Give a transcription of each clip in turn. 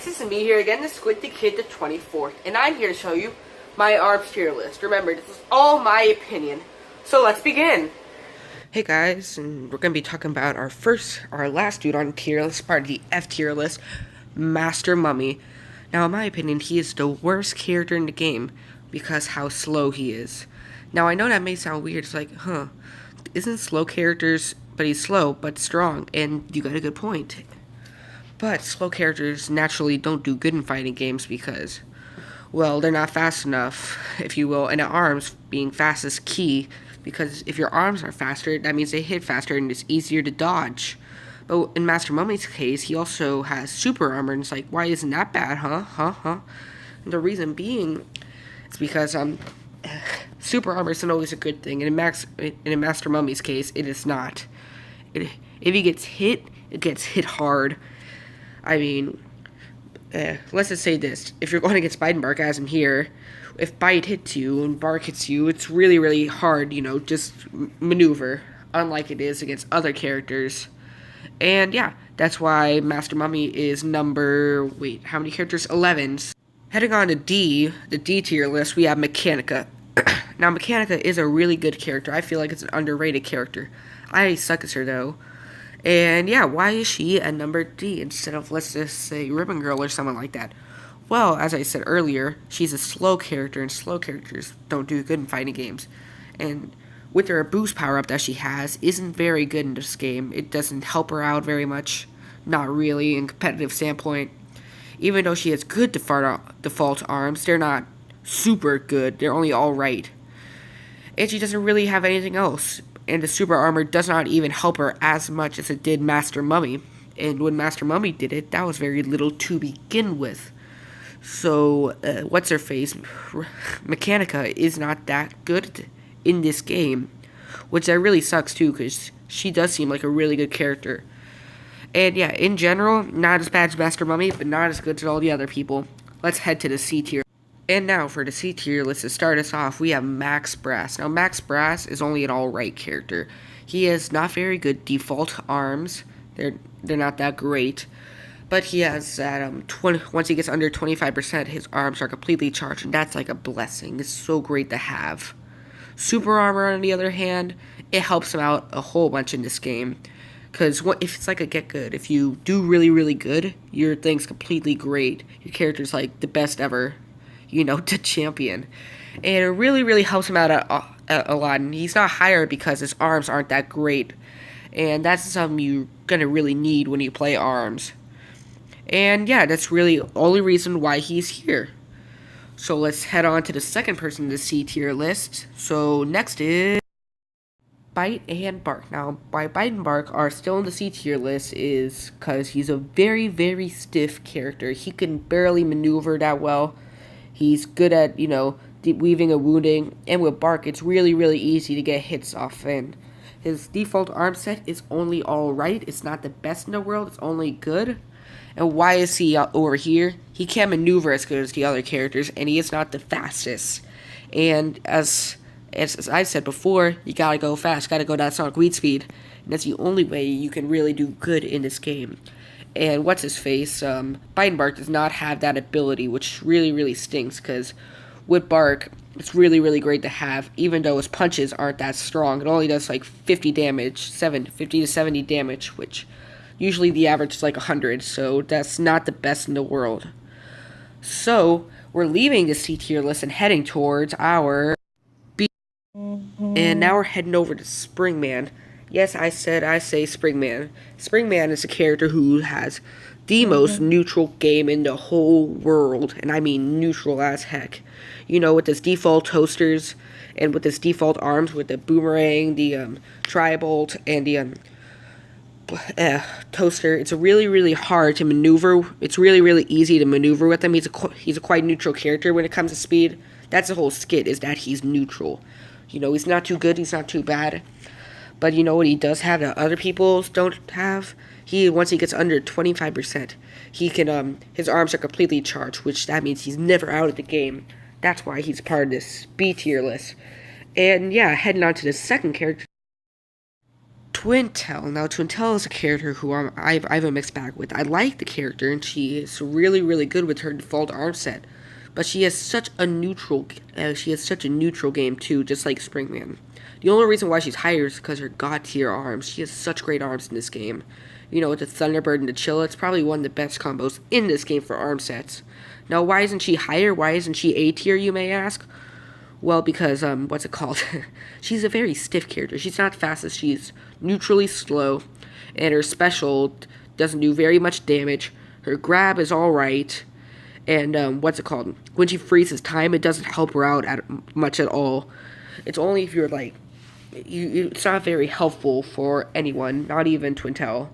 guys, this is me here again, the Squid the Kid the 24th, and I'm here to show you my ARMS tier list. Remember, this is all my opinion, so let's begin. Hey guys, and we're going to be talking about our last dude on tier list, part of the F tier list, Master Mummy. Now, in my opinion, he is the worst character in the game, because how slow he is. Now, I know that may sound weird, it's like, isn't slow characters, but he's slow, but strong, and you got a good point. But slow characters naturally don't do good in fighting games because, well, they're not fast enough, if you will, and the arms being fast is key, because if your arms are faster, that means they hit faster and it's easier to dodge. But in Master Mummy's case, he also has super armor, and it's like, why isn't that bad, huh? And the reason being, it's because, super armor isn't always a good thing, and in Master Mummy's case, it is not. If he gets hit, it gets hit hard. I mean, let's just say this. If you're going against Bite and Bark, as in here, if Bite hits you and Bark hits you, it's really, really hard, just maneuver, unlike it is against other characters. And yeah, that's why Master Mummy is number, how many characters? 11. Heading on to D, the D tier list, we have Mechaka. Now, Mechaka is a really good character. I feel like it's an underrated character. I suck as her, though. And yeah, why is she at number D instead of, let's just say, Ribbon Girl or someone like that? Well, as I said earlier, she's a slow character, and slow characters don't do good in fighting games. And with her boost power-up that she has, isn't very good in this game. It doesn't help her out very much. Not really, in competitive standpoint. Even though she has good default arms, they're not super good. They're only alright. And she doesn't really have anything else. And the super armor does not even help her as much as it did Master Mummy. And when Master Mummy did it, that was very little to begin with. So, what's-her-face, Mechaka, is not that good in this game. Which that really sucks, too, because she does seem like a really good character. And yeah, in general, not as bad as Master Mummy, but not as good as all the other people. Let's head to the C tier. And now, for the C tier, let's just start us off, we have Max Brass. Now, Max Brass is only an alright character. He has not very good default arms. They're not that great. But he has that, once he gets under 25%, his arms are completely charged, and that's like a blessing. It's so great to have. Super armor, on the other hand, it helps him out a whole bunch in this game. Because if it's like a get good, if you do really, really good, your thing's completely great. Your character's like the best ever. To champion. And it really, really helps him out a lot. And he's not higher because his arms aren't that great. And that's something you're going to really need when you play arms. And yeah, that's really the only reason why he's here. So let's head on to the second person in the C tier list. So next is Bite and Bark. Now, why Bite and Bark are still in the C tier list is because he's a very, very stiff character. He can barely maneuver that well. He's good at, weaving and wounding, and with Bark, it's really, really easy to get hits off, and his default arm set is only alright. It's not the best in the world, it's only good. And why is he over here? He can't maneuver as good as the other characters, and he is not the fastest. And as I said before, you gotta go fast, gotta go that Sonic Weed speed, and that's the only way you can really do good in this game. And what's-his-face, Bite and Bark does not have that ability, which really, really stinks, because with Bark, it's really, really great to have, even though his punches aren't that strong. It only does, 50 damage, 50 to 70 damage, which usually the average is 100, so that's not the best in the world. So, we're leaving the C tier list and heading towards our B. And now we're heading over to Springman. Yes, I say Springman. Springman is a character who has the most neutral game in the whole world. And I mean neutral as heck. With his default toasters and with his default arms, with the boomerang, the tri-bolt, and the toaster. It's really, really hard to maneuver. It's really, really easy to maneuver with him. He's a quite neutral character when it comes to speed. That's the whole skit, is that he's neutral. He's not too good, he's not too bad. But you know what he does have that other people don't have? Once he gets under 25%, he can, his arms are completely charged, which that means he's never out of the game. That's why he's part of this B tier list. And yeah, heading on to the second character, Twintel. Now, Twintel is a character who I've a mixed bag with. I like the character, and she is really, really good with her default arm set. But she has such a neutral game too, just like Springman. The only reason why she's higher is because her god tier arms. She has such great arms in this game. You know, with the Thunderbird and the Chilla, it's probably one of the best combos in this game for arm sets. Now, why isn't she higher? Why isn't she A tier, you may ask? Well, because, what's it called? She's a very stiff character. She's not fast as she's neutrally slow, and her special doesn't do very much damage. Her grab is alright, and, what's it called? When she freezes time, it doesn't help her out much at all. It's only if you're, like, it's not very helpful for anyone, not even Twintel.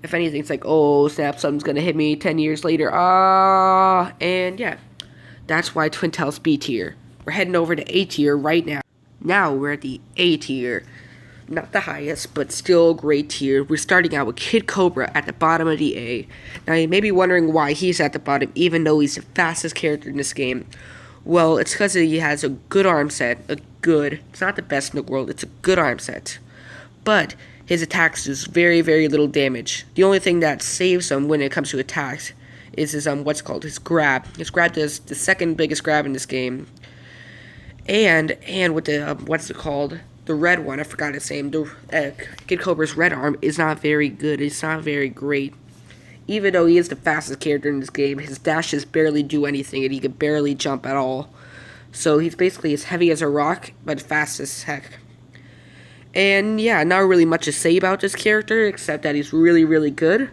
If anything, it's like, oh, snap, something's gonna hit me 10 years later, and yeah. That's why Twintel's B tier. We're heading over to A tier right now. Now we're at the A tier. Not the highest, but still a great tier. We're starting out with Kid Cobra at the bottom of the A. Now you may be wondering why he's at the bottom, even though he's the fastest character in this game. Well, it's because he has a good arm set. It's not the best in the world, it's a good arm set. But his attacks do very, very little damage. The only thing that saves him when it comes to attacks is his, his grab. His grab does the second biggest grab in this game. And with the, the red one, I forgot his name. Kid Cobra's red arm is not very good. It's not very great. Even though he is the fastest character in this game, his dashes barely do anything, and he can barely jump at all. So he's basically as heavy as a rock, but fast as heck. And yeah, not really much to say about this character, except that he's really, really good.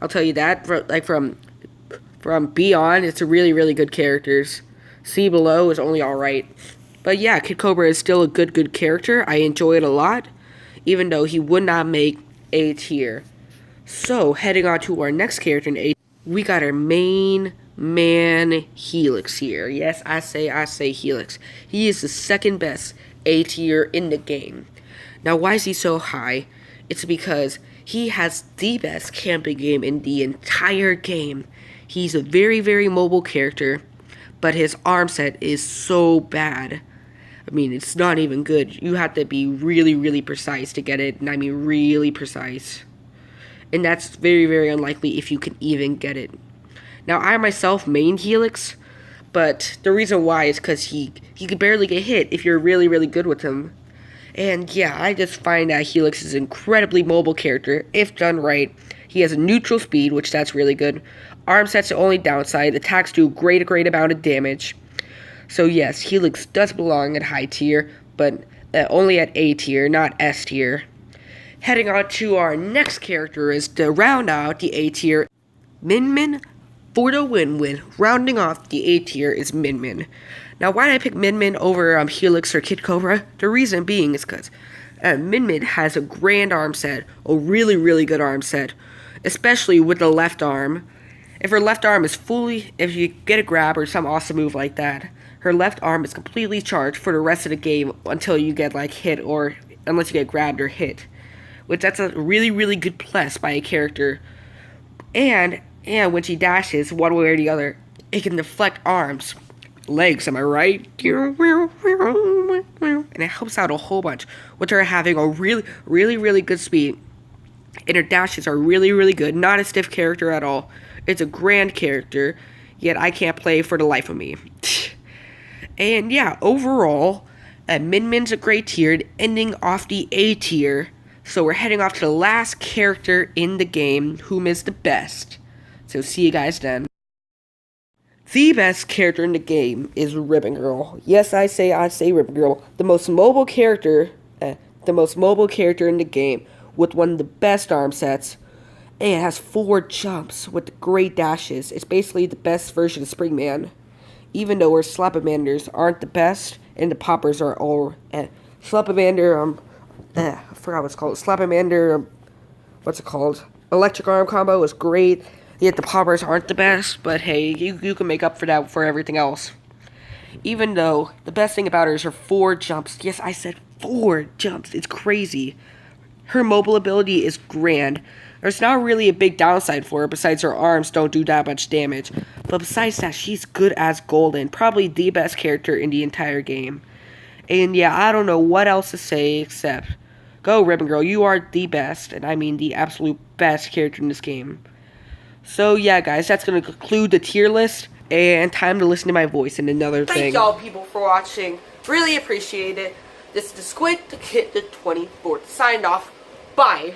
I'll tell you that. From B on, it's a really, really good characters. C below is only alright. But yeah, Kid Cobra is still a good character. I enjoy it a lot, even though he would not make A tier. So, heading on to our next character in A, we got our main man Helix here. Yes, I say Helix. He is the second best A tier in the game. Now, why is he so high? It's because he has the best camping game in the entire game. He's a very, very mobile character, but his arm set is so bad. I mean, it's not even good. You have to be really, really precise to get it, and I mean really precise. And that's very, very unlikely if you can even get it. Now, I myself main Helix, but the reason why is because he can barely get hit if you're really, really good with him. And yeah, I just find that Helix is an incredibly mobile character, if done right. He has a neutral speed, which that's really good. Arm set's the only downside. Attacks do a great amount of damage. So yes, Helix does belong at high tier, but only at A tier, not S tier. Heading on to our next character is to round out the A tier, Min Min for the win-win. Rounding off the A tier is Min Min. Now, why did I pick Min Min over Helix or Kid Cobra? The reason being is because Min Min has a grand arm set, a really, really good arm set, especially with the left arm. If her left arm is if you get a grab or some awesome move like that, her left arm is completely charged for the rest of the game until you get hit, or unless you get grabbed or hit. Which that's a really, really good plus by a character. And when she dashes one way or the other, it can deflect arms. Legs, am I right? And it helps out a whole bunch with her having a really, really, really good speed. And her dashes are really, really good. Not a stiff character at all. It's a grand character, yet I can't play for the life of me. And yeah, overall, Min Min's a great tier, ending off the A tier. So we're heading off to the last character in the game, whom is the best. So see you guys then. The best character in the game is Ribbon Girl. Yes, I say Ribbon Girl. The most mobile character in the game, with one of the best arm sets. And it has 4 jumps with great dashes. It's basically the best version of Springman. Even though her Slapamanders aren't the best, and the poppers are all... Slapamander, I forgot what it's called. Slapamander, Electric arm combo is great. Yet the poppers aren't the best, but hey, you can make up for that for everything else. Even though, the best thing about her is her 4 jumps. Yes, I said 4 jumps. It's crazy. Her mobile ability is grand. There's not really a big downside for her, besides her arms don't do that much damage. But besides that, she's good as golden. Probably the best character in the entire game. And yeah, I don't know what else to say except Go, Ribbon Girl. You are the best, and I mean the absolute best character in this game. So, yeah, guys, that's going to conclude the tier list, and time to listen to my voice and another thing. Thank y'all, people, for watching. Really appreciate it. This is the Squid to Kit the 24th. Signed off. Bye.